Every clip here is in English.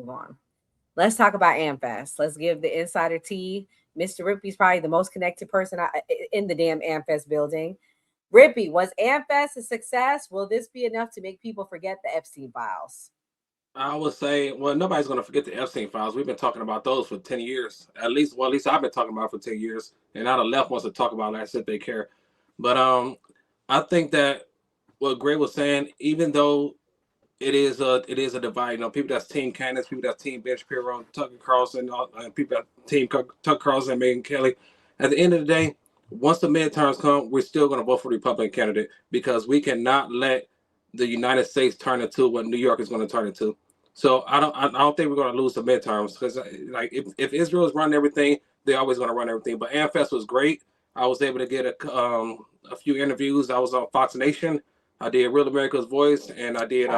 move on. Let's talk about AmFest. Let's give the insider tea. Mr. Rippy's probably the most connected person in the damn AmFest building. Rippy, was AmFest a success? Will this be enough to make people forget the Epstein files? I would say, well, nobody's going to forget the Epstein files. We've been talking about those for 10 years. At least I've been talking about it for 10 years. And now the left wants to talk about it as if they care. But I think that what Gray was saying, even though it is a divide, people that's Team Candace, people that's Team Ben Shapiro, Tucker Carlson, and people that Team Tucker Carlson and Megyn Kelly. At the end of the day, once the midterms come, we're still going to vote for the Republican candidate because we cannot let the United States turn into what New York is going to turn into. So I don't think we're going to lose the midterms because like if Israel is running everything, they're always going to run everything. But AmFest was great. I was able to get a few interviews. I was on Fox Nation. I did Real America's Voice, and I did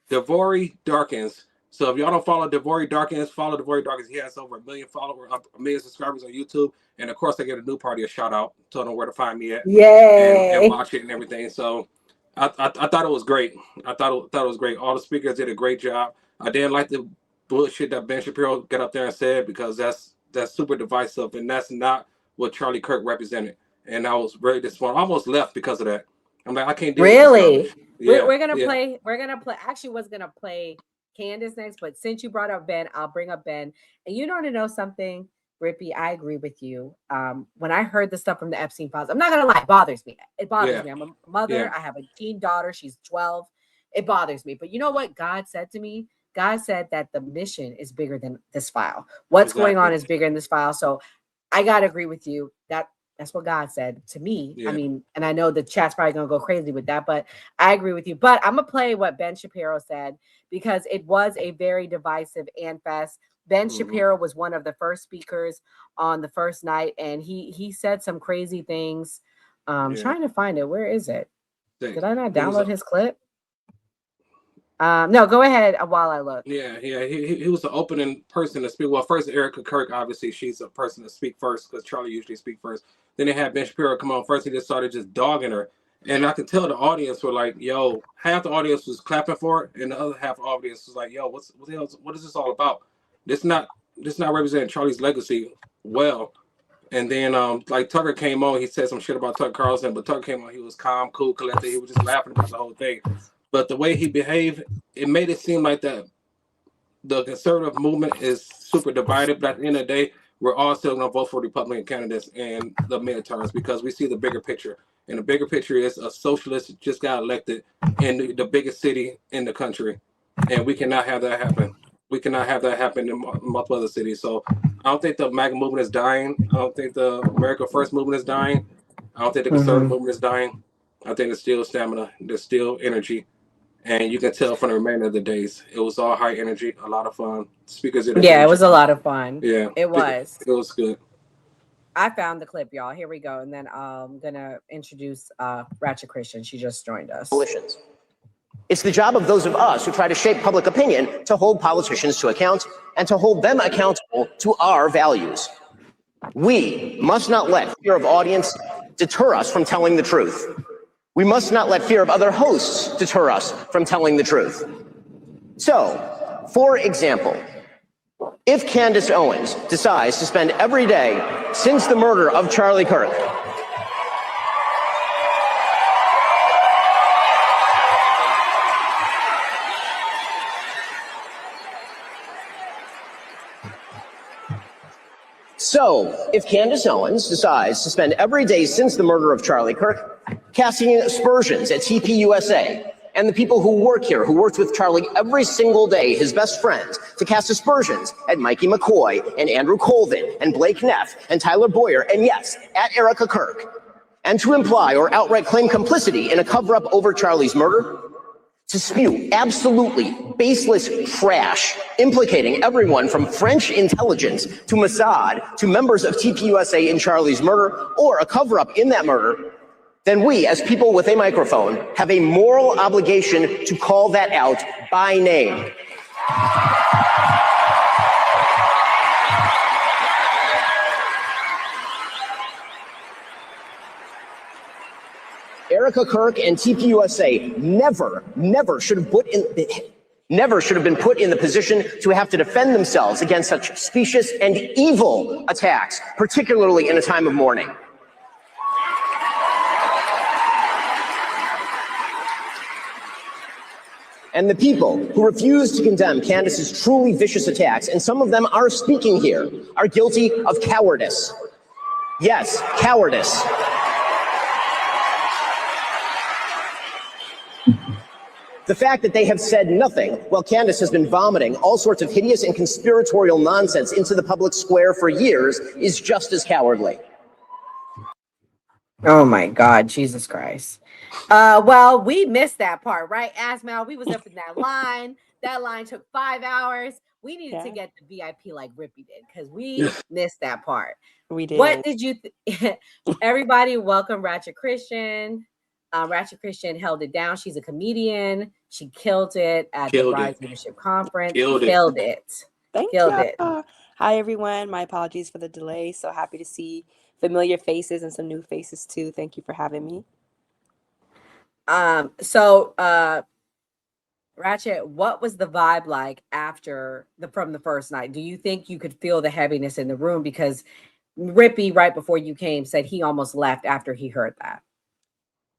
Devori Darkins. So if y'all don't follow Devori Darkins, follow Devori Darkins. He has over 1 million followers, 1 million subscribers on YouTube. And of course, I get a new party a shout out, tell them where to find me at, and watch it and everything. So I thought it was great. I thought it was great. All the speakers did a great job. I didn't like the bullshit that Ben Shapiro got up there and said because that's super divisive, and that's not what Charlie Kirk represented. And I was very disappointed. I almost left because of that. I'm like, I can't do really. We're gonna play. We're gonna play. Actually, was gonna play Candace next, but since you brought up Ben, I'll bring up Ben. And you want to know something, Rippy? I agree with you. When I heard the stuff from the Epstein files, I'm not gonna lie, it bothers me. It bothers me. I'm a mother. I have a teen daughter. She's 12. It bothers me. But you know what God said to me? God said that the mission is bigger than this file. What's going on is bigger than this file. So I gotta agree with you. That's what God said to me. I mean, and I know the chat's probably going to go crazy with that, but I agree with you. But I'm going to play what Ben Shapiro said because it was a very divisive AmFest. Ben Shapiro was one of the first speakers on the first night, and he said some crazy things. Trying to find it. Where is it? Did I not download his clip? No, go ahead while I look. He was the opening person to speak. Well, first Erika Kirk, obviously she's a person to speak first because Charlie usually speak first. Then they had Ben Shapiro come on first. He just started just dogging her, and I could tell the audience were like, "Yo," half the audience was clapping for it, and the other half of the audience was like, "Yo, what is this all about? This not representing Charlie's legacy well." And then like Tucker came on, he said some shit about Tucker Carlson, but Tucker came on, he was calm, cool, collected. He was just laughing about the whole thing. But the way he behaved, it made it seem like that the conservative movement is super divided. But at the end of the day, we're all still going to vote for Republican candidates in the midterms because we see the bigger picture. And the bigger picture is a socialist just got elected in the biggest city in the country. And we cannot have that happen. We cannot have that happen in multiple other cities. So I don't think the MAGA movement is dying. I don't think the America First movement is dying. I don't think the conservative movement is dying. I think there's still stamina. There's still energy. And you can tell from the remainder of the days, it was all high energy, a lot of fun. Speakers did it was a lot of fun. Yeah, it was. It was good. I found the clip, y'all. Here we go. And then I'm going to introduce Ratchet Christian. She just joined us. It's the job of those of us who try to shape public opinion to hold politicians to account and to hold them accountable to our values. We must not let fear of audience deter us from telling the truth. We must not let fear of other hosts deter us from telling the truth. So, for example, if Candace Owens decides to spend every day since the murder of Charlie Kirk casting aspersions at TPUSA and the people who work here, who worked with Charlie every single day, his best friends, to cast aspersions at Mikey McCoy and Andrew Colvin and Blake Neff and Tyler Boyer, and yes, at Erika Kirk, and to imply or outright claim complicity in a cover-up over Charlie's murder, to spew absolutely baseless trash implicating everyone from French intelligence to Mossad to members of TPUSA in Charlie's murder or a cover-up in that murder, then we, as people with a microphone, have a moral obligation to call that out by name. Erika Kirk and TPUSA never should have put in never should have been put in the position to have to defend themselves against such specious and evil attacks, particularly in a time of mourning. And the people who refuse to condemn Candace's truly vicious attacks, and some of them are speaking here, are guilty of cowardice. Yes, cowardice. The fact that they have said nothing while Candace has been vomiting all sorts of hideous and conspiratorial nonsense into the public square for years is just as cowardly. Oh my God, Jesus Christ. Well, we missed that part, right, Asmal? We was up in that line. That line took 5 hours. We needed to get the VIP like Rippy did because we missed that part. We did. What did you everybody welcome Ratchet Christian. Ratchet Christian held it down. She's a comedian. She killed it at the Rise Leadership Conference. Killed it. Thank you. Hi, everyone. My apologies for the delay. So happy to see familiar faces and some new faces, too. Thank you for having me. Ratchet, what was the vibe like from the first night? Do you think you could feel the heaviness in the room? Because Rippy, right before you came, said he almost left after he heard that.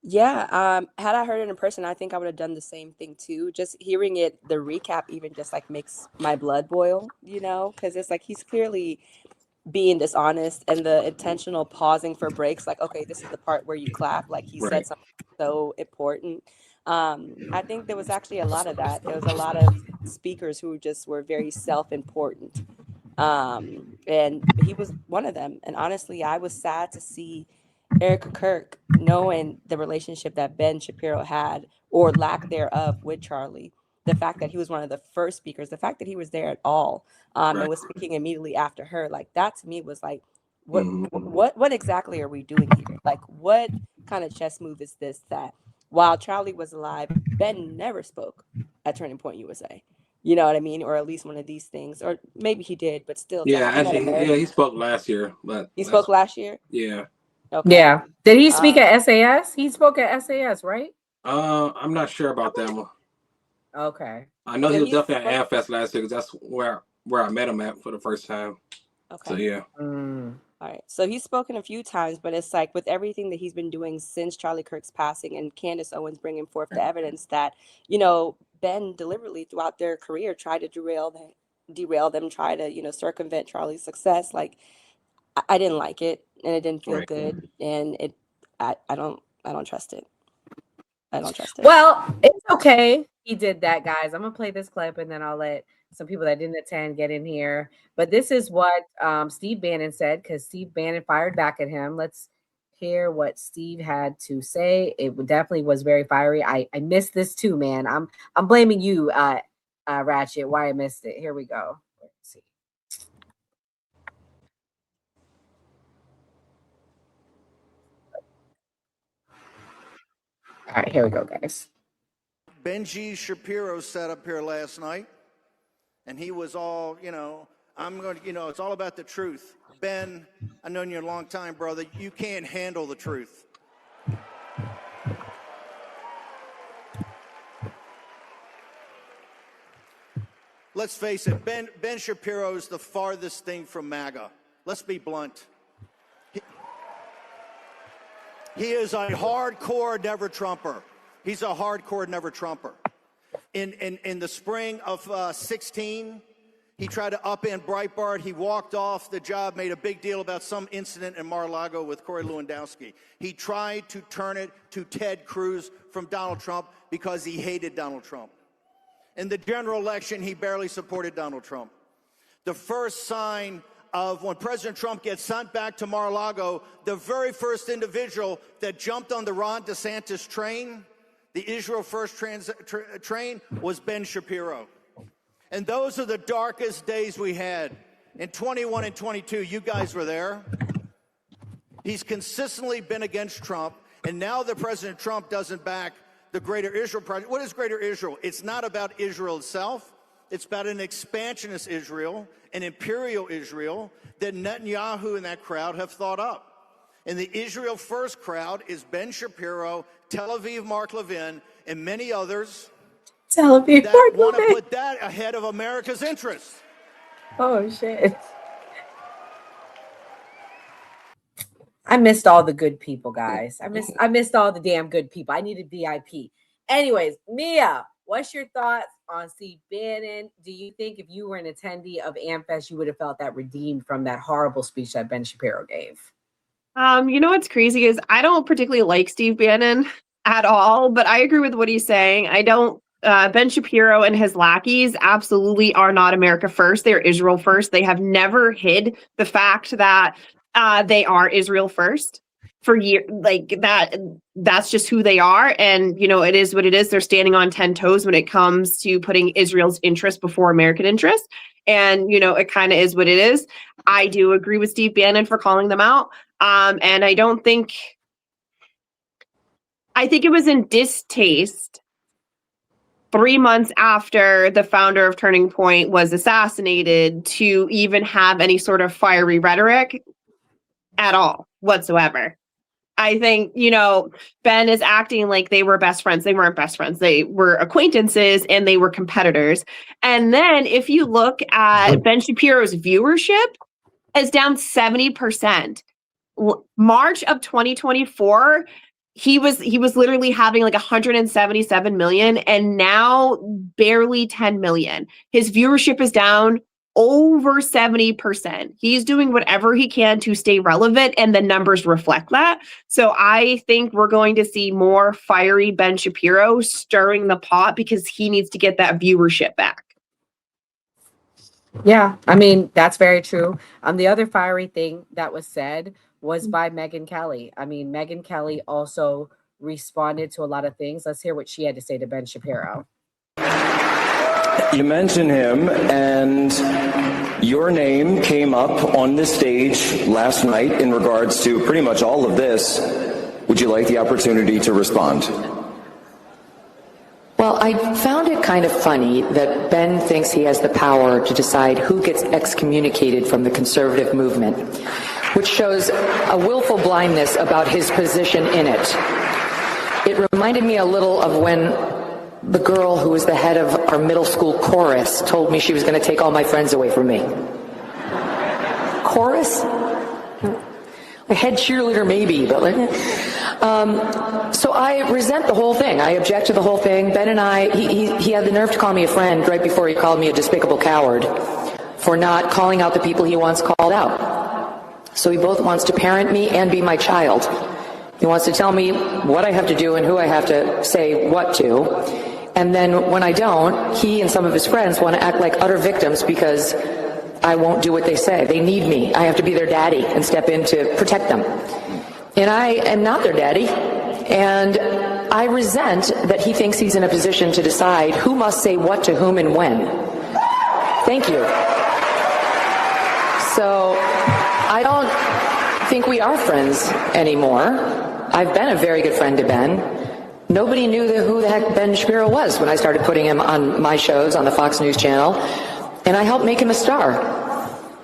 Yeah, had I heard it in person, I think I would have done the same thing too. Just hearing it, the recap even just like makes my blood boil, because it's like he's clearly being dishonest, and the intentional pausing for breaks, like, okay, this is the part where you clap, like he said something so important. I think there was actually a lot of that. There was a lot of speakers who just were very self-important. And he was one of them. And honestly, I was sad to see Erika Kirk, knowing the relationship that Ben Shapiro had, or lack thereof, with Charlie, the fact that he was one of the first speakers, the fact that he was there at all, and was speaking immediately after her, like that to me was like, what exactly are we doing here? Like, what kind of chess move is this that while Charlie was alive, Ben never spoke at Turning Point USA? You know what I mean? Or at least one of these things, or maybe he did, but still. Yeah, actually, he spoke last year, but he spoke last year. Yeah. Okay. Yeah. Did he speak at SAS? He spoke at SAS, right? I'm not sure about that one. Okay. I know he was definitely at AmericaFest last year because that's where I met him at for the first time. Okay. So yeah. All right. So he's spoken a few times, but it's like with everything that he's been doing since Charlie Kirk's passing and Candace Owens bringing forth the evidence that, Ben deliberately throughout their career tried to derail them, try to, circumvent Charlie's success. Like, I didn't like it, and it didn't feel good, and I don't trust it. I don't trust it. Well, it's okay. He did that, guys. I'm gonna play this clip, and then I'll let some people that didn't attend get in here. But this is what Steve Bannon said, because Steve Bannon fired back at him. Let's hear what Steve had to say. It definitely was very fiery. I missed this too, man. I'm blaming you, Ratchet, why I missed it. Here we go. Let's see. All right, here we go, guys. Benji Shapiro sat up here last night, and he was all, I'm going to, it's all about the truth. Ben, I've known you a long time, brother. You can't handle the truth. Let's face it, Ben Shapiro is the farthest thing from MAGA. Let's be blunt. He is a hardcore never Trumper. He's a hardcore never Trumper. In the spring of 16, he tried to upend Breitbart. He walked off the job, made a big deal about some incident in Mar-a-Lago with Corey Lewandowski. He tried to turn it to Ted Cruz from Donald Trump because he hated Donald Trump. In the general election, he barely supported Donald Trump. The first sign of when President Trump gets sent back to Mar-a-Lago, the very first individual that jumped on the Ron DeSantis train, the Israel First train, was Ben Shapiro. And those are the darkest days we had. In 21 and 22, you guys were there. He's consistently been against Trump, and now that President Trump doesn't back the Greater Israel Project. What is Greater Israel? It's not about Israel itself. It's about an expansionist Israel, an imperial Israel that Netanyahu and that crowd have thought up. And the Israel First crowd is Ben Shapiro, Tel Aviv Mark Levin, and many others that want to put that ahead of America's interests. Oh, shit. I missed all the good people, guys. I missed all the damn good people. I needed VIP. Anyways, Mia, what's your thoughts on Steve Bannon? Do you think if you were an attendee of AmFest, you would have felt that redeemed from that horrible speech that Ben Shapiro gave? You know what's crazy is I don't particularly like Steve Bannon at all, but I agree with what he's saying. I don't. Ben Shapiro and his lackeys absolutely are not America first. They're Israel first. They have never hid the fact that they are Israel first for years. Like that. That's just who they are. And, you know, it is what it is. They're standing on 10 toes when it comes to putting Israel's interest before American interest. And, you know, it kind of is what it is. I do agree with Steve Bannon for calling them out. And I think it was in distaste 3 months after the founder of Turning Point was assassinated to even have any sort of fiery rhetoric at all whatsoever. I think, you know, Ben is acting like they were best friends. They weren't best friends. They were acquaintances and they were competitors. And then if you look at Ben Shapiro's viewership, it's down 70%. March of 2024, he was literally having like 177 million and now barely 10 million. His viewership is down over 70%. He's doing whatever he can to stay relevant and the numbers reflect that. So I think we're going to see more fiery Ben Shapiro stirring the pot because he needs to get that viewership back. Yeah, I mean, that's very true. The other fiery thing that was said was by Megyn Kelly. I mean, Megyn Kelly also responded to a lot of things. Let's hear what she had to say to Ben Shapiro. You mentioned him, and your name came up on the stage last night in regards to pretty much all of this. Would you like the opportunity to respond? Well, I found it kind of funny that Ben thinks he has the power to decide who gets excommunicated from the conservative movement, which shows a willful blindness about his position in it. It reminded me a little of when the girl who was the head of our middle school chorus told me she was going to take all my friends away from me. Chorus? A head cheerleader maybe, but like... So I resent the whole thing. I object to the whole thing. Ben and I, he had the nerve to call me a friend right before he called me a despicable coward for not calling out the people he once called out. So he both wants to parent me and be my child. He wants to tell me what I have to do and who I have to say what to. And then when I don't, he and some of his friends want to act like utter victims because I won't do what they say. They need me. I have to be their daddy and step in to protect them. And I am not their daddy. And I resent that he thinks he's in a position to decide who must say what to whom and when. Thank you. So I don't think we are friends anymore. I've been a very good friend to Ben. Nobody knew who the heck Ben Shapiro was when I started putting him on my shows on the Fox News channel. And I helped make him a star.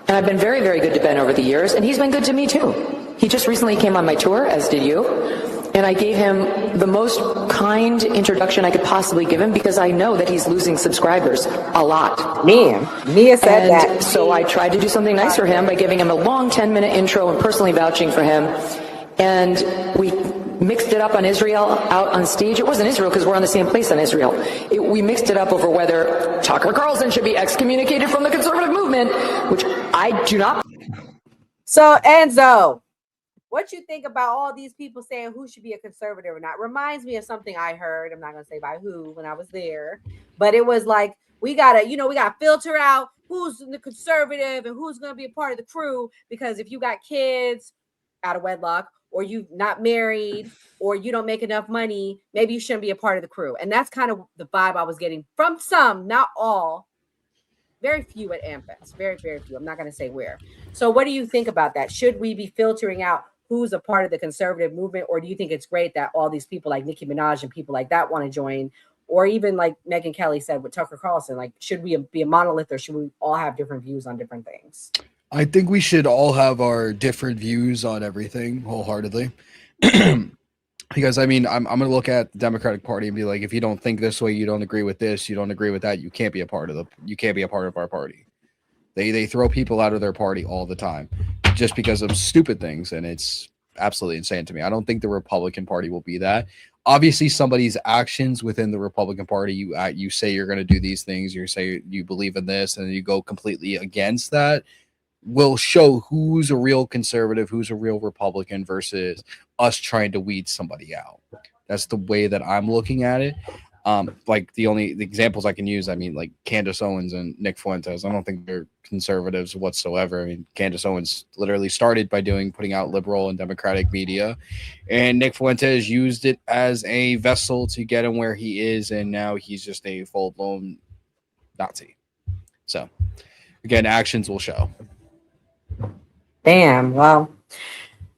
And I've been very, very good to Ben over the years. And he's been good to me too. He just recently came on my tour, as did you. And I gave him the most kind introduction I could possibly give him because I know that he's losing subscribers a lot. Mia said that. So I tried to do something nice for him by giving him a long 10-minute intro and personally vouching for him. And we mixed it up on Israel out on stage. It wasn't Israel because we're on the same place on Israel. We mixed it up over whether Tucker Carlson should be excommunicated from the conservative movement, which I do not. So, Enzo, what you think about all these people saying who should be a conservative or not? Reminds me of something I heard. I'm not going to say by who when I was there, but it was like, we got to filter out who's the conservative and who's going to be a part of the crew. Because if you got kids out of wedlock, or you not married, or you don't make enough money, maybe you shouldn't be a part of the crew. And that's kind of the vibe I was getting from some, not all, very few at AmFest, very, very few. I'm not going to say where. So what do you think about that? Should we be filtering out who's a part of the conservative movement? Or do you think it's great that all these people like Nicki Minaj and people like that want to join? Or even like Megyn Kelly said with Tucker Carlson, like, should we be a monolith or should we all have different views on different things? I think we should all have our different views on everything wholeheartedly. Because I mean, I'm gonna look at the Democratic Party and be like, if you don't think this way, you don't agree with this, you don't agree with that, you can't be a part of our party. They throw people out of their party all the time just because of stupid things, and it's absolutely insane to me. I don't think the Republican Party will be that. Obviously, somebody's actions within the Republican Party, you say you're going to do these things, you say you believe in this, and you go completely against that, will show who's a real conservative, who's a real Republican versus us trying to weed somebody out. That's the way that I'm looking at it. Like the examples I can use, I mean, like Candace Owens and Nick Fuentes. I don't think they're conservatives whatsoever. I mean, Candace Owens literally started by putting out liberal and democratic media, and Nick Fuentes used it as a vessel to get him where he is, and now he's just a full-blown Nazi. So, again, actions will show. Damn. Well,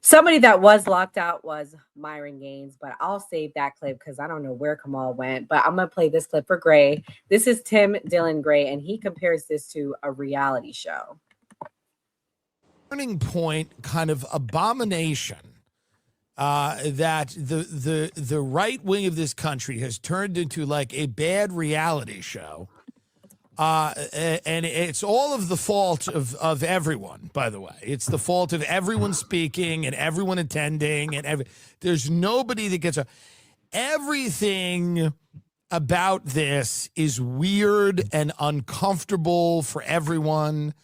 somebody that was locked out was Myron Gaines, but I'll save that clip because I don't know where Kamal went. But I'm going to play this clip for Gray. This is Tim Dillon Gray, and he compares this to a reality show. Turning point kind of abomination that the right wing of this country has turned into like a bad reality show. And it's all of the fault of everyone, by the way. It's the fault of everyone speaking and everyone attending, and there's nobody that gets everything about this is weird and uncomfortable for everyone.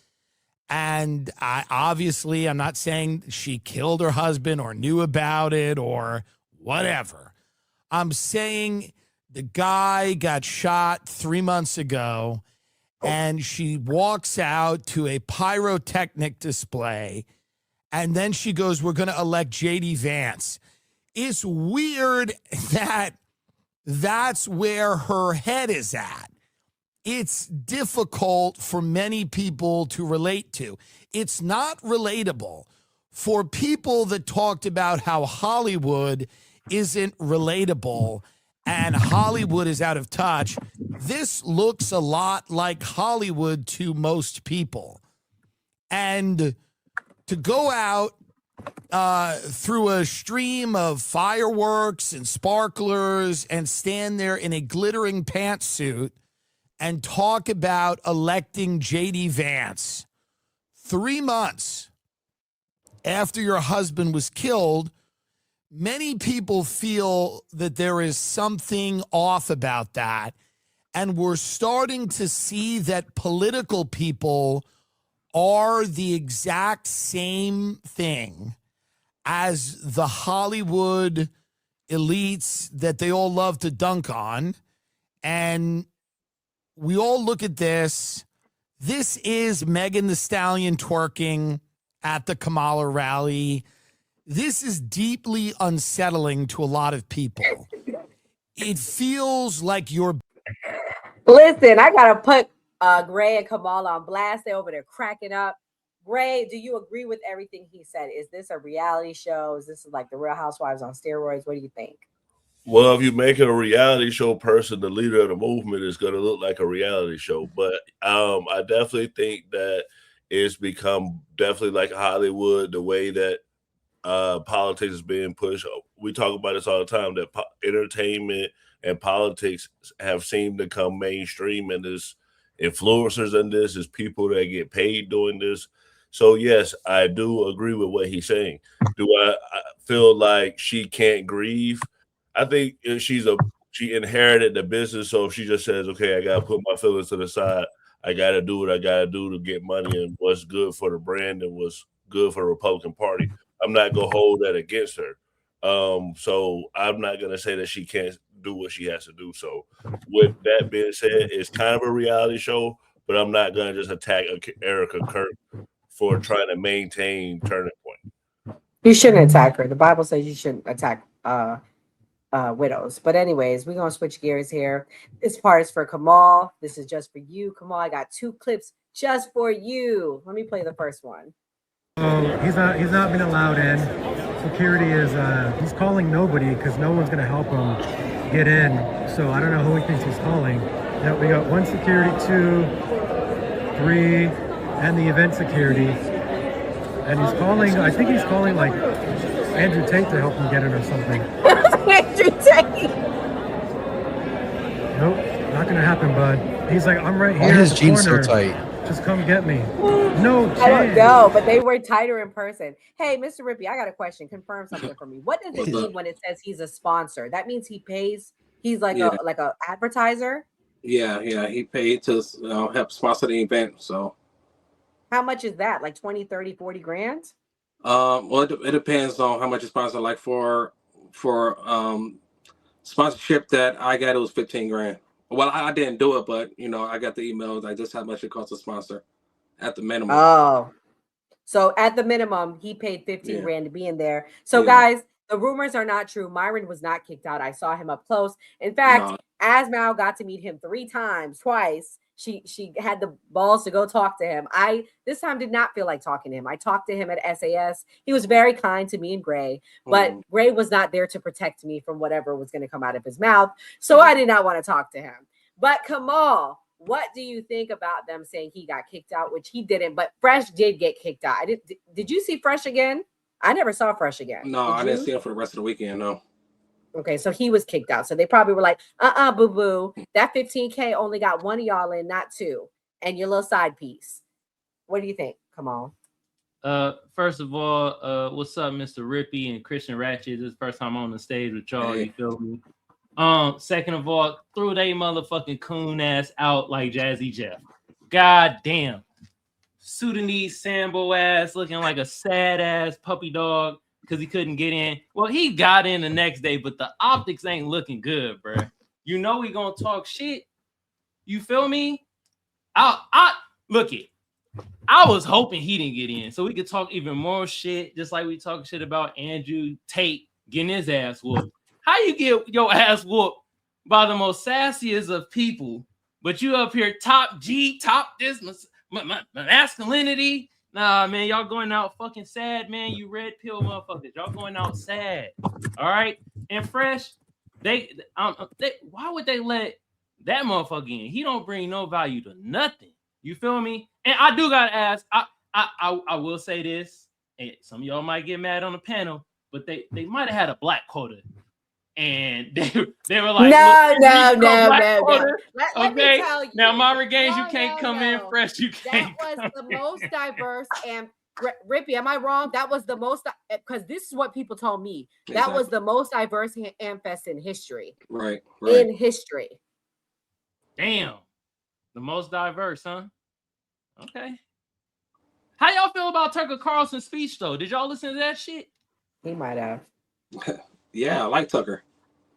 And I'm not saying she killed her husband or knew about it or whatever. I'm saying the guy got shot 3 months ago, and she walks out to a pyrotechnic display, and then she goes, we're going to elect J.D. Vance. It's weird that that's where her head is at. It's difficult for many people to relate to. It's not relatable for people that talked about how Hollywood isn't relatable and Hollywood is out of touch. This looks a lot like Hollywood to most people. And to go out through a stream of fireworks and sparklers and stand there in a glittering pantsuit and talk about electing J.D. Vance 3 months after your husband was killed, many people feel that there is something off about that. And we're starting to see that political people are the exact same thing as the Hollywood elites that they all love to dunk on. And we all look at this. This is Megan Thee Stallion twerking at the Kamala rally. This is deeply unsettling to a lot of people. It feels like you're... Listen, I got to put Gray and Kamal on blast. They're over there cracking up. Gray, do you agree with everything he said? Is this a reality show? Is this like the Real Housewives on steroids? What do you think? Well, if you make it a reality show person, the leader of the movement is going to look like a reality show. But I definitely think that it's become definitely like Hollywood, the way that politics is being pushed. We talk about this all the time, that entertainment and politics have seemed to come mainstream, and there's influencers in this, there's people that get paid doing this. So yes, I do agree with what he's saying. Do I feel like she can't grieve? I think she inherited the business, so if she just says, okay, I got to put my feelings to the side, I got to do what I got to do to get money and what's good for the brand and what's good for the Republican Party, I'm not going to hold that against her. So I'm not going to say that she can't do what she has to do. So with that being said, it's kind of a reality show, but I'm not going to just attack Erika Kirk for trying to maintain Turning Point. You shouldn't attack her. The Bible says you shouldn't attack widows. But anyways, we're going to switch gears here. This part is for Kamal. This is just for you, Kamal. I got 2 clips just for you. Let me play the first one. He's not been allowed in. Security is he's calling nobody because no one's gonna help him get in. So I don't know who he thinks he's calling. Now we got 1 security, 2, 3, and the event security. And he's calling, I think he's calling like Andrew Tate to help him get in or something. Nope, not gonna happen, bud. He's like, I'm right here. Why are his at the jeans so corner. tight? Just come get me. No chance. I don't know, but they were tighter in person. Hey, Mr. Rippey, I got a question. Confirm something for me. What does it mean when it says he's a sponsor? That means he pays. He's like a advertiser. Yeah, he paid to help sponsor the event. So how much is that? Like 20, 30, 40 grand? Well, it depends on how much you sponsor. Like for sponsorship that I got, it was 15 grand. Well, I didn't do it, but I got the emails. I just how much it costs to sponsor at the minimum. Oh, so at the minimum, he paid 15 grand to be in there. So guys, the rumors are not true. Myron was not kicked out. I saw him up close. In fact, Asmau got to meet him twice. She had the balls to go talk to him. I this time did not feel like talking to him. I talked to him at SAS. He was very kind to me and Gray, but Gray was not there to protect me from whatever was going to come out of his mouth. So I did not want to talk to him. But Kamal, what do you think about them saying he got kicked out, which he didn't, but Fresh did get kicked out? Did you see Fresh again? I never saw Fresh again. No, I didn't see him for the rest of the weekend, no. Okay, so he was kicked out. So they probably were like, boo-boo. That 15K only got one of y'all in, not two. And your little side piece. What do you think? Come on. First of all, what's up, Mr. Rippey and Christian Ratchet? This is the first time I'm on the stage with y'all, you feel me? Second of all, threw they motherfucking coon ass out like Jazzy Jeff. God damn. Sudanese Sambo ass looking like a sad ass puppy dog because he couldn't get in. Well, he got in the next day, but the optics ain't looking good, bro. You know we gonna talk shit. You feel me? I look it. I was hoping he didn't get in so we could talk even more shit, just like we talk shit about Andrew Tate getting his ass whooped. How you get your ass whooped by the most sassiest of people, but you up here top this masculinity? Nah, man, y'all going out fucking sad, man. You red pill motherfuckers. Y'all going out sad. All right. And Fresh, they why would they let that motherfucker in? He don't bring no value to nothing. You feel me? And I do gotta ask. I will say this, and some of y'all might get mad on the panel, but they might have had a black quota. And they were like, no. Let me tell you. Now, Myron Gaines, you can't come in Fresh. You can't. That was the most diverse. And Rippy, am I wrong? That was the most, because this is what people told me. That was the most diverse AmFest in history. Right. In history. Damn. The most diverse, huh? Okay. How y'all feel about Tucker Carlson's speech, though? Did y'all listen to that shit? He might have. Yeah, I like Tucker.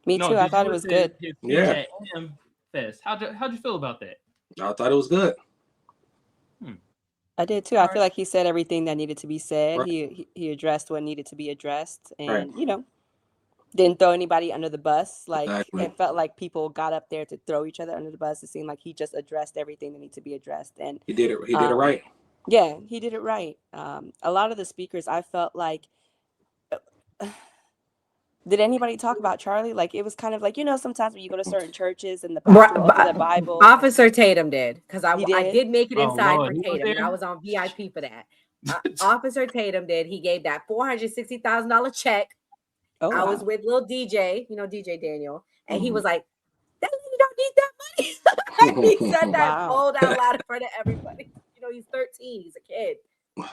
Me too. I thought it was good. Yeah. AmFest. How'd you feel about that? I thought it was good. I did too. I feel like he said everything that needed to be said. Right. He addressed what needed to be addressed, and didn't throw anybody under the bus. Like it felt like people got up there to throw each other under the bus. It seemed like he just addressed everything that needed to be addressed, and he did it. He did it right. Yeah, he did it right. A lot of the speakers, I felt like. Did anybody talk about Charlie? Like, it was kind of like, sometimes when you go to certain churches and the pastor will open the Bible. Officer Tatum did, because I did make it inside Lord, for Tatum, and I was on VIP for that. Officer Tatum did. He gave that $460,000 check. I was with little DJ, DJ Daniel, and he was like, "That lady don't need that money." He said that bold out loud in front of everybody. He's 13. He's a kid.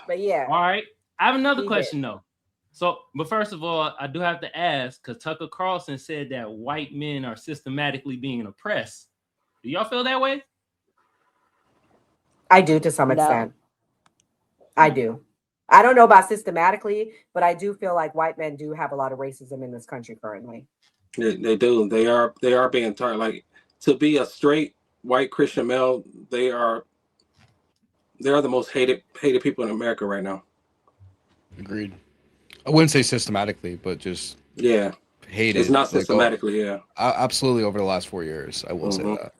But yeah. All right. I have another question, though. So, but first of all, I do have to ask, because Tucker Carlson said that white men are systematically being oppressed. Do y'all feel that way? I do, to some extent. I do. I don't know about systematically, but I do feel like white men do have a lot of racism in this country currently. They do. They are being targeted. Like, to be a straight white Christian male, they are the most hated people in America right now. Agreed. I wouldn't say systematically, but just hated. It's not systematically, absolutely over the last 4 years. I will say that.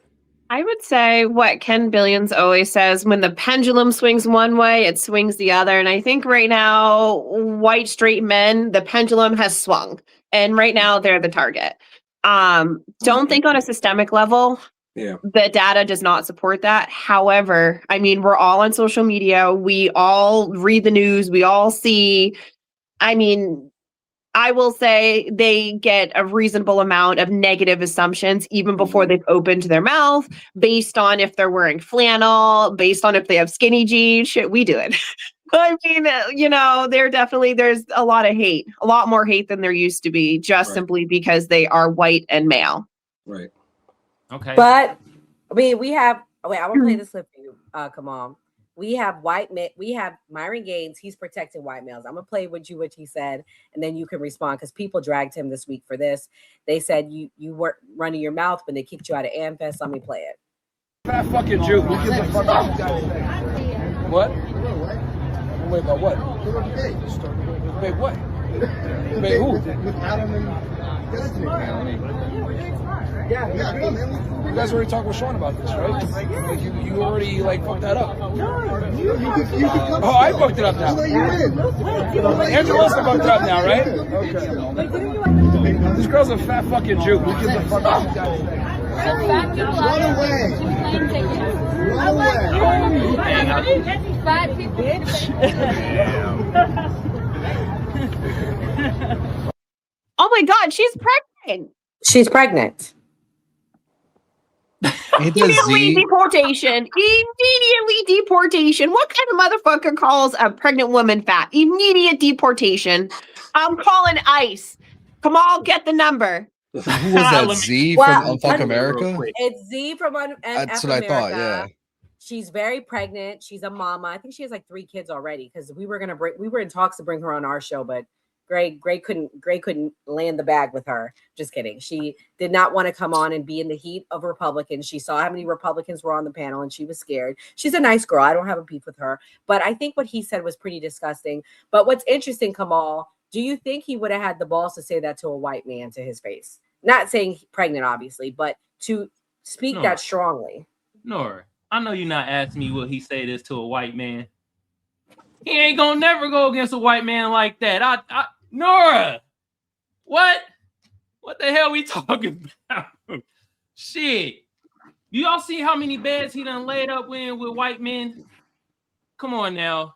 I would say what Ken Billions always says: when the pendulum swings one way, it swings the other. And I think right now, white straight men, the pendulum has swung, and right now they're the target. Don't think on a systemic level. Yeah. The data does not support that. However, I mean, we're all on social media. We all read the news. We all see. I mean, I will say they get a reasonable amount of negative assumptions even before they've opened their mouth, based on if they're wearing flannel, based on if they have skinny jeans. Shit, we do it. I mean, there's a lot of hate, a lot more hate than there used to be, just simply because they are white and male. Right. Okay. But I mean, I'm gonna play this clip for you. Come on. We have Myron Gaines. He's protecting white males. I'm gonna play with you what he said, and then you can respond, because people dragged him this week for this. They said you weren't running your mouth when they kicked you out of AmericaFest. Let me play it. Fat fucking Jew. Who gives a fuck about what? Wait, about what? Wait, what? Wait, who? Yeah, you guys already talked with Sean about this, right? Like you already fucked that up. Oh, I fucked it up now. Andrew Wilson fucked it up now, right? Okay. This girl's a fat fucking Jew. Who gives a fuck about Run away. Oh my God, she's pregnant. She's pregnant. Immediately deportation. Immediately deportation. What kind of motherfucker calls a pregnant woman fat? Immediate deportation. I'm calling ICE. Come on, get the number. Who was that? Z from Unfuck America? It's Z from That's what I thought. Yeah. She's very pregnant. She's a mama. I think she has like 3 kids already, because we were in talks to bring her on our show, but Greg couldn't land the bag with her. Just kidding. She did not want to come on and be in the heat of Republicans. She saw how many Republicans were on the panel and she was scared. She's a nice girl. I don't have a beef with her, but I think what he said was pretty disgusting. But what's interesting, Kamal, do you think he would have had the balls to say that to a white man to his face? Not saying pregnant, obviously, but to speak that strongly. Nora, I know you're not asking me will he say this to a white man. He ain't gonna never go against a white man like that. Nora, what the hell we talking about? Shit. You all see how many beds he done laid up with white men? Come on now.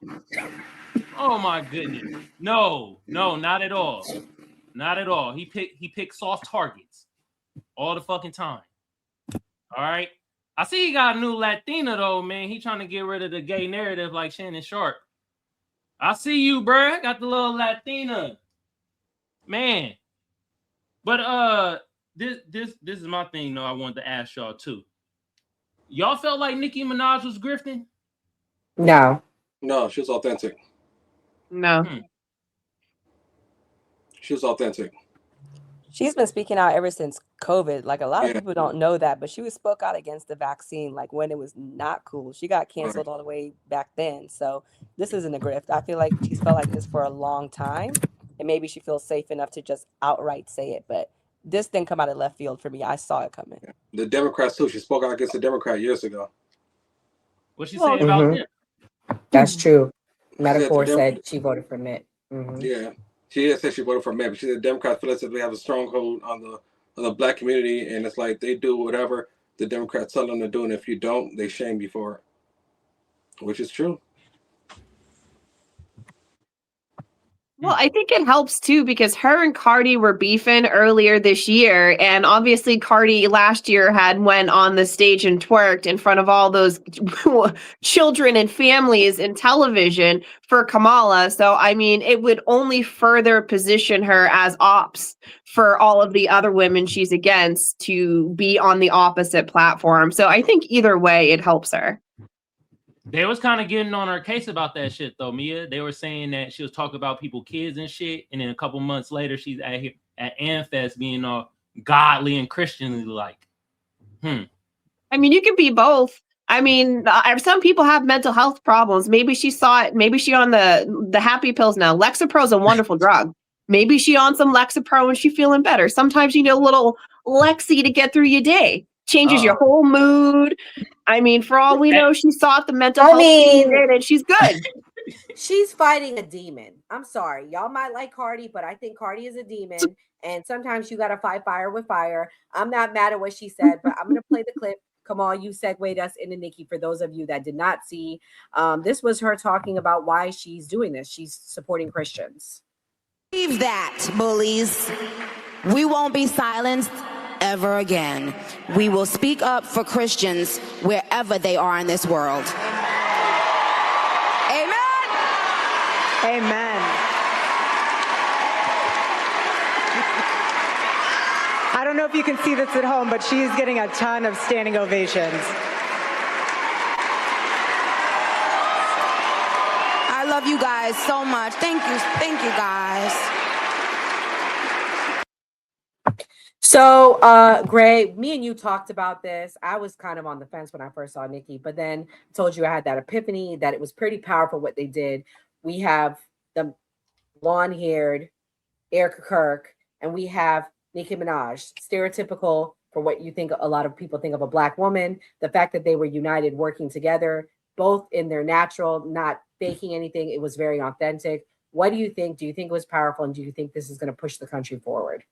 Oh my goodness. No, not at all. Not at all. He picked soft targets all the fucking time. All right. I see he got a new Latina though, man. He trying to get rid of the gay narrative like Shannon Sharp. I see you, bruh. Got the little Latina. Man. But this is my thing though. I wanted to ask y'all too. Y'all felt like Nicki Minaj was grifting? No. No, she was authentic. No. She was authentic. She's been speaking out ever since COVID. Like a lot of people don't know that, but she spoke out against the vaccine, like when it was not cool. She got canceled all the way back then. So this isn't a grift. I feel like she's felt like this for a long time, and maybe she feels safe enough to just outright say it. But this didn't come out of left field for me. I saw it coming. The Democrats too. She spoke out against the Democrat years ago. What's she saying about them? That's true. Metaphor said she voted for Mitt. Mm-hmm. Yeah. She said she voted for Mitt, but she said Democrats feel as if they have a stronghold on the black community, and it's like they do whatever the Democrats tell them to do, and if you don't, they shame you for it, which is true. Well, I think it helps too, because her and Cardi were beefing earlier this year, and obviously Cardi last year went on the stage and twerked in front of all those children and families in television for Kamala. So, I mean, it would only further position her as ops for all of the other women she's against to be on the opposite platform. So I think either way, it helps her. They was kind of getting on her case about that shit though, Mia. They were saying that she was talking about people, kids and shit, and then a couple months later, she's at AmericaFest being all godly and Christianly like. I mean, you can be both. I mean, some people have mental health problems. Maybe she saw it. Maybe she on the happy pills now. Lexapro is a wonderful drug. Maybe she on some Lexapro and she feeling better. Sometimes you need a little Lexi to get through your day. Changes your whole mood. I mean, for all we know, she sought the mental health and she's good. She's fighting a demon. I'm sorry. Y'all might like Cardi, but I think Cardi is a demon. And sometimes you got to fight fire with fire. I'm not mad at what she said, but I'm going to play the clip. Come on, you segued us into Nicki. For those of you that did not see, this was her talking about why she's doing this. She's supporting Christians. Believe that, bullies. We won't be silenced ever again. We will speak up for Christians wherever they are in this world. Amen. Amen. I don't know if you can see this at home, but she is getting a ton of standing ovations. I love you guys so much. Thank you guys. So, Gray, me and you talked about this. I was kind of on the fence when I first saw Nicki, but then I told you I had that epiphany that it was pretty powerful what they did. We have the blonde-haired Erika Kirk, and we have Nicki Minaj, stereotypical for what you think a lot of people think of a Black woman. The fact that they were united, working together, both in their natural, not faking anything. It was very authentic. What do you think? Do you think it was powerful, and do you think this is going to push the country forward?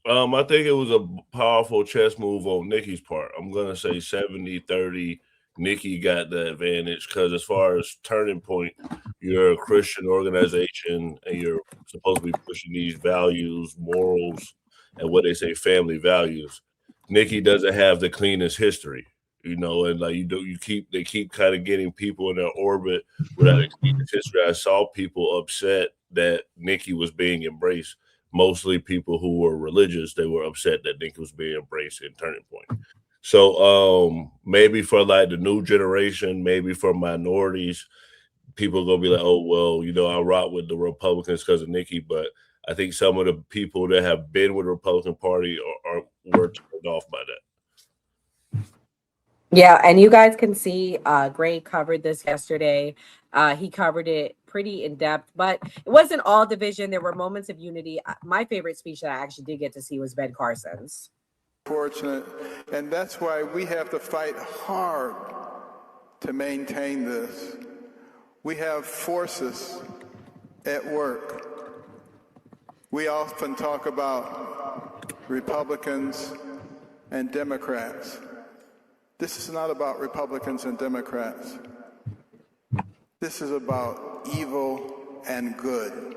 I think it was a powerful chess move on Nicki's part. I'm going to say 70-30. Nicki got the advantage because as far as Turning Point, you're a Christian organization and you're supposed to be pushing these values, morals, and what they say family values. Nicki doesn't have the cleanest history, and like they keep kind of getting people in their orbit without a cleanest history. I saw people upset that Nicki was being embraced. Mostly people who were religious, they were upset that Nicki was being embraced in Turning Point. So maybe for like the new generation, maybe for minorities, people are gonna be like, oh well, I rock with the Republicans because of Nicki. But I think some of the people that have been with the Republican Party were turned off by that. Yeah, and you guys can see Gray covered this yesterday. He covered it pretty in depth, but it wasn't all division. There were moments of unity. My favorite speech that I actually did get to see was Ben Carson's. Fortunate, and that's why we have to fight hard to maintain this. We have forces at work. We often talk about Republicans and Democrats. This is not about Republicans and Democrats. This is about evil and good.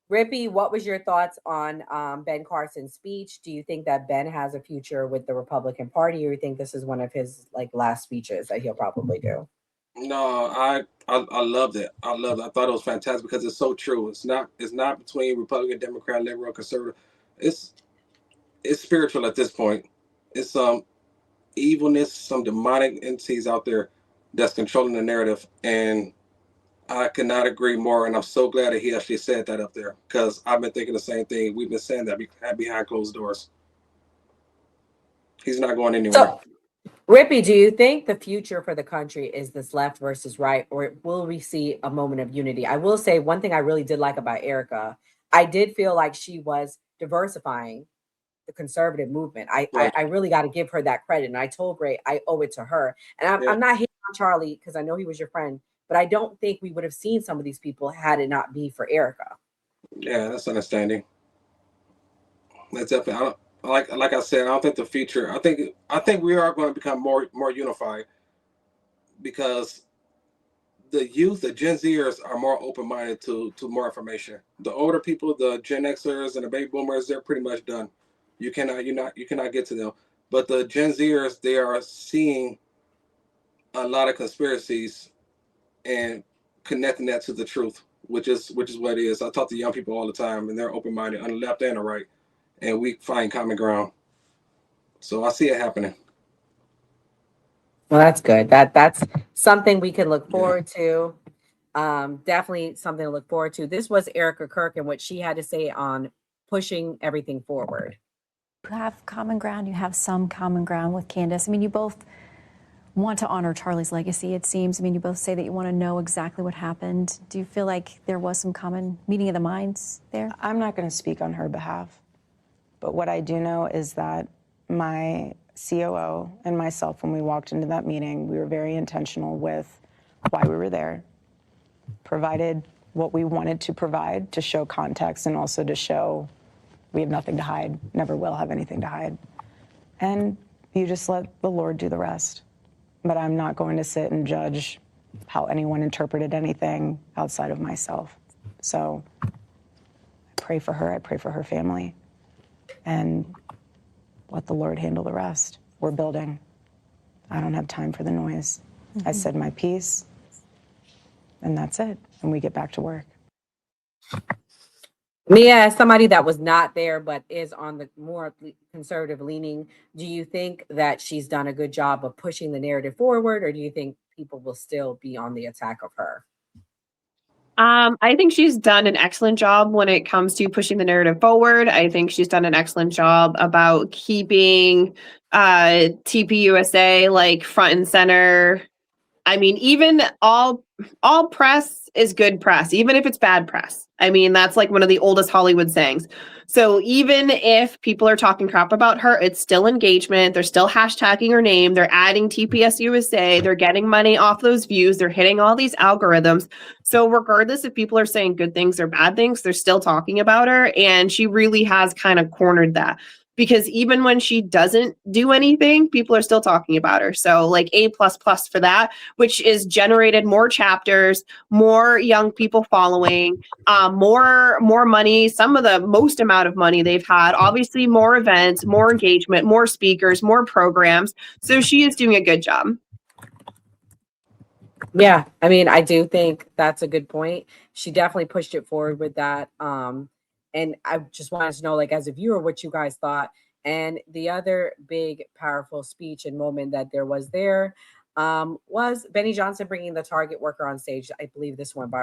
Rippy, what was your thoughts on Ben Carson's speech? Do you think that Ben has a future with the Republican Party, or you think this is one of his last speeches that he'll probably do? No, I loved it. I loved it. I thought it was fantastic because it's so true. It's not between Republican, Democrat, liberal, conservative. It's spiritual at this point. It's some evilness, some demonic entities out there that's controlling the narrative, and I cannot agree more. And I'm so glad that he actually said that up there because I've been thinking the same thing. We've been saying that behind closed doors. He's not going anywhere. So, Rippy, do you think the future for the country is this left versus right, or will we see a moment of unity? I will say one thing I really did like about Erika. I did feel like she was diversifying the conservative movement. I really got to give her that credit. And I told Gray I owe it to her. And I'm not hating on Charlie because I know he was your friend, but I don't think we would have seen some of these people had it not be for Erika. Yeah, that's understanding. That's definitely. Like I said, I don't think the future. I think we are going to become more unified because the youth, the Gen Zers, are more open-minded to more information. The older people, the Gen Xers and the baby boomers, they're pretty much done. You cannot get to them. But the Gen Zers, they are seeing a lot of conspiracies and connecting that to the truth, which is what it is. I talk to young people all the time, and they're open-minded on the left and the right. And we find common ground. So I see it happening. Well, that's good. That's something we can look forward to. Definitely something to look forward to. This was Erika Kirk and what she had to say on pushing everything forward. You have common ground. You have some common ground with Candace. I mean, you both want to honor Charlie's legacy, it seems. I mean, you both say that you want to know exactly what happened. Do you feel like there was some common meeting of the minds there? I'm not going to speak on her behalf. But what I do know is that my COO and myself, when we walked into that meeting, we were very intentional with why we were there, provided what we wanted to provide to show context and also to show we have nothing to hide, never will have anything to hide. And You just let the Lord do the rest. But I'm not going to sit and judge how anyone interpreted anything outside of myself. So I pray for her. I pray for her family. And let the Lord handle the rest. We're building. I don't have time for the noise. I said my piece, and that's it. And we get back to work. Mia, as somebody that was not there but is on the more conservative leaning, do you think that she's done a good job of pushing the narrative forward, or do you think people will still be on the attack of her? I think she's done an excellent job when it comes to pushing the narrative forward. I think she's done an excellent job about keeping tpusa like front and center. I mean, even all press is good press, even if it's bad press. I mean, that's like one of the oldest Hollywood sayings. So even if people are talking crap about her, it's still engagement. They're still hashtagging her name. They're adding TPS USA. They're getting money off those views. They're hitting all these algorithms. So regardless if people are saying good things or bad things, they're still talking about her. And she really has kind of cornered that. Because even when she doesn't do anything, people are still talking about her. So like A++ for that, which is generated more chapters, more young people following, more money, some of the most amount of money they've had, obviously more events, more engagement, more speakers, more programs. So she is doing a good job. Yeah, I mean, I do think that's a good point. She definitely pushed it forward with that. And I just wanted to know, like, as a viewer, what you guys thought. And the other big, powerful speech and moment that there was was Benny Johnson bringing the Target worker on stage. I believe this one by.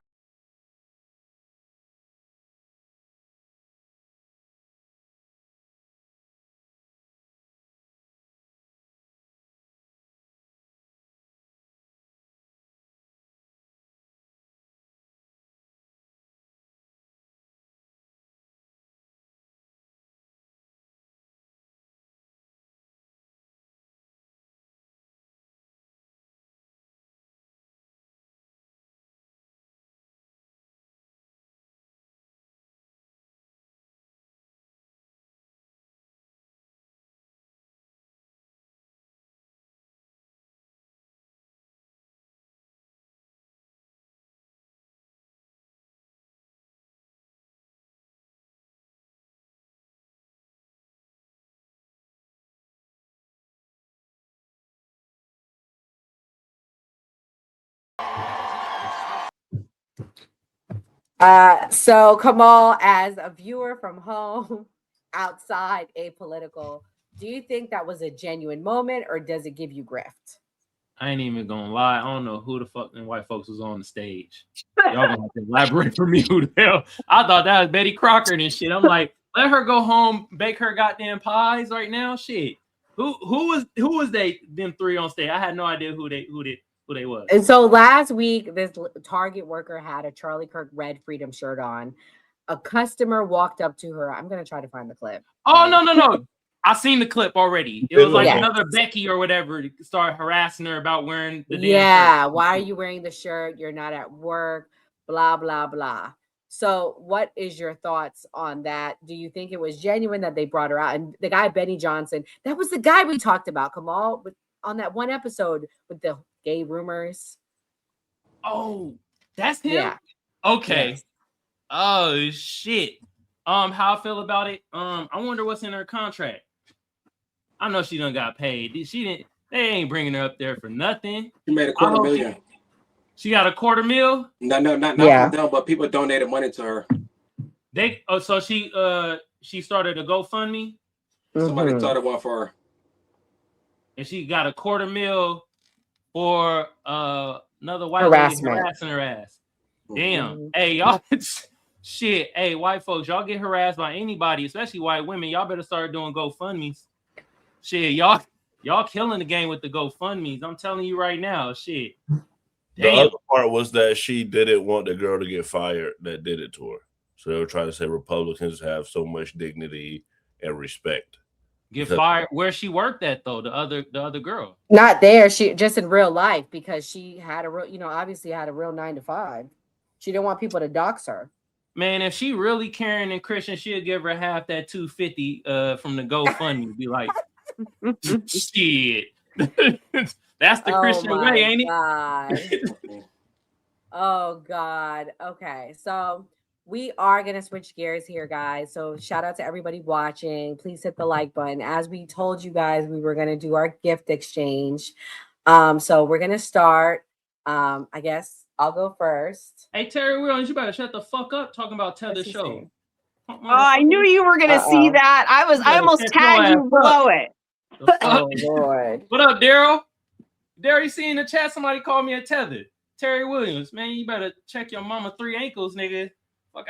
So Kamal, as a viewer from home, outside, apolitical, do you think that was a genuine moment, or does it give you grift? I ain't even gonna lie. I don't know who the fuck them white folks was on the stage. Y'all gonna have to elaborate for me who the hell. I thought that was Betty Crocker and shit. I'm like, let her go home, bake her goddamn pies right now. Shit. Who was them three on stage? I had no idea who they was. And so last week, this Target worker had a Charlie Kirk red freedom shirt on. A customer walked up to her. I'm gonna try to find the clip. Oh no. I seen the clip already. It was like another Becky or whatever to start harassing her about wearing the damn shirt. Why are you wearing the shirt? You're not at work, blah, blah, blah. So what is your thoughts on that? Do you think it was genuine that they brought her out? And the guy, Benny Johnson, that was the guy we talked about, Kamal, on that one episode with the gay rumors. Oh, that's him? Yeah. Okay. Yes. Oh shit. How I feel about it? I wonder what's in her contract. I know she done got paid. They ain't bringing her up there for nothing. She made $250,000. She got $250,000? No, not from them, but people donated money to her. So she started a GoFundMe? Somebody started one for her. And she got $250,000 for another white lady harassing her ass. Damn. Hey, y'all, shit. Hey, white folks, y'all get harassed by anybody, especially white women. Y'all better start doing GoFundMes. Shit, y'all killing the game with the GoFundMes. I'm telling you right now, shit. The other part was that she didn't want the girl to get fired that did it to her. So they were trying to say Republicans have so much dignity and respect. Get fired where she worked at though, the other girl. Not there. She just in real life, because she had a real, obviously had a real 9-to-5. She didn't want people to dox her. Man, if she really caring and Christian, she'll give her half that $250 from the GoFundMe. Be like, Shit. That's the Christian way, ain't it? Oh God. Okay. So we are gonna switch gears here, guys. So shout out to everybody watching. Please hit the like button. As we told you guys, we were gonna do our gift exchange. So we're gonna start. I guess I'll go first. Hey, Terry Williams, you better shut the fuck up talking about Tether Show. Oh, I knew you were gonna see that. I almost tagged you below it. Oh Lord. What up, Daryl? Daryl, you see in the chat somebody called me a tether. Terry Williams, man, you better check your mama 3 ankles, nigga.